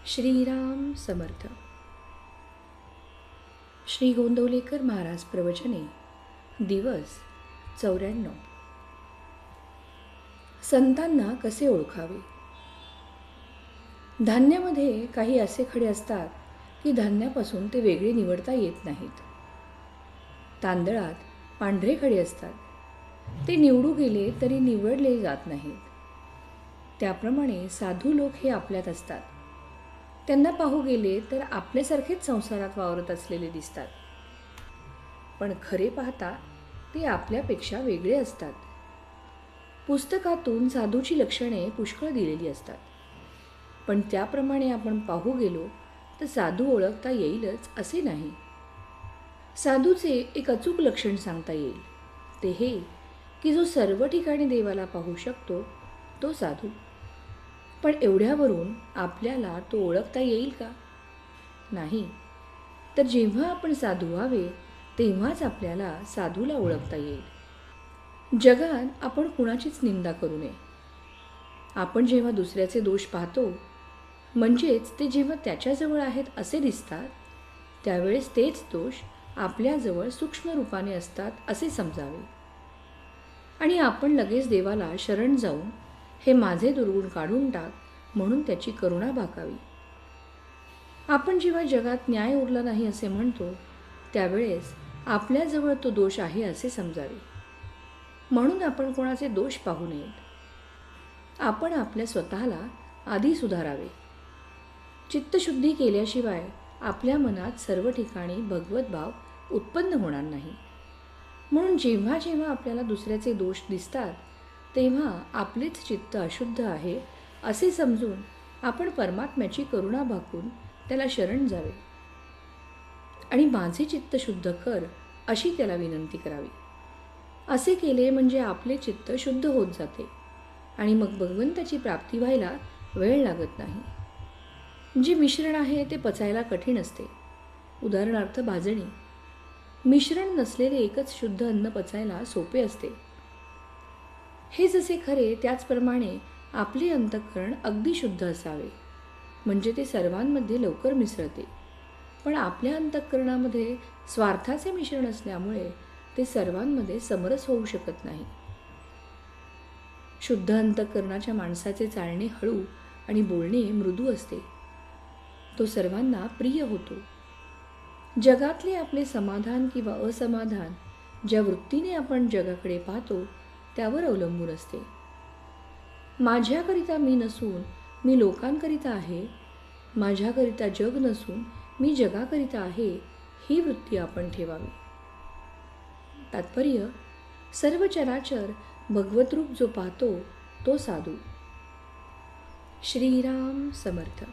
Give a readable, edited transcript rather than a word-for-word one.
श्रीराम समर्थ. श्री गोंदवलेकर महाराज प्रवचने दिवस 94. संतांना कसे ओळखावे. धान्यामध्ये काही असे खडे असतात की धान्यापासून ते वेगळे निवडता येत नाहीत. तांदळात पांढरे खडे असतात, ते निवडू गेले तरी निवडले जात नाहीत. त्याप्रमाणे साधू लोक हे आपल्यात असतात. त्यांना पाहू गेले तर आपल्यासारखेच संसारात वावरत असलेले दिसतात, पण खरे पाहता ते आपल्यापेक्षा वेगळे असतात. पुस्तकातून साधूची लक्षणे पुष्कळ दिलेली असतात, पण त्याप्रमाणे आपण पाहू गेलो तर साधू ओळखता येईलच असे नाही. साधूचे एक अचूक लक्षण सांगता येईल, ते हे की जो सर्व ठिकाणी देवाला पाहू शकतो तो साधू. पण एवढ्यावरून आपल्याला तो ओळखता येईल का? नाही. तर जेव्हा आपण साधू व्हावे तेव्हाच आपल्याला साधूला ओळखता येईल. जगात आपण कुणाचीच निंदा करू नये. आपण जेव्हा दुसऱ्याचे दोष पाहतो, म्हणजेच ते जेव्हा त्याच्याजवळ आहेत असे दिसतात, त्यावेळेस तेच दोष आपल्याजवळ सूक्ष्म रूपाने असतात असे समजावे. आणि आपण लगेच देवाला शरण जाऊन हे माझे दुर्गुण काढून टाक म्हणून त्याची करुणा भाकावी. आपण जेव्हा जगात न्याय उरला नाही असे म्हणतो, त्यावेळेस आपल्याजवळ तो दोष आहे असे समजावे. म्हणून आपण कोणाचे दोष पाहू नयेत. आपण आपल्या स्वतःला आधी सुधारावे. चित्तशुद्धी केल्याशिवाय आपल्या मनात सर्व ठिकाणी भगवत भाव उत्पन्न होणार नाही. म्हणून जेव्हा जेव्हा आपल्याला दुसऱ्याचे दोष दिसतात तेव्हा आपलेच चित्त अशुद्ध आहे असे समजून आपण परमात्म्याची करुणा भाकून त्याला शरण जावे आणि माझे चित्त शुद्ध कर अशी त्याला विनंती करावी. असे केले म्हणजे आपले चित्त शुद्ध होत जाते आणि मग भगवंताची प्राप्ती व्हायला वेळ लागत नाही. जे मिश्रण आहे ते पचायला कठीण असते. उदाहरणार्थ भाजणी. मिश्रण नसलेले एकच शुद्ध अन्न पचायला सोपे असते. हे जसे खरे त्याचप्रमाणे आपले अंतःकरण अगदी शुद्ध असावे, म्हणजे ते सर्वांमध्ये लवकर मिसळते. पण आपल्या अंतःकरणामध्ये स्वार्थाचे मिश्रण असल्यामुळे ते सर्वांमध्ये समरस होऊ शकत नाही. शुद्ध अंतःकरणाच्या माणसाचे चालणे हळू आणि बोलणे मृदू असते. तो सर्वांना प्रिय होतो. जगातले आपले समाधान किंवा असमाधान ज्या वृत्तीने आपण जगाकडे पाहतो त्यावर अवलंबून असते. माझ्याकरिता मी नसून मी लोकांकरिता आहे, माझ्याकरिता जग नसून मी जगाकरिता आहे, ही वृत्ती आपण ठेवावी. तात्पर्य, सर्व चराचर भगवतरूप जो पाहतो तो साधू. श्रीराम समर्थ.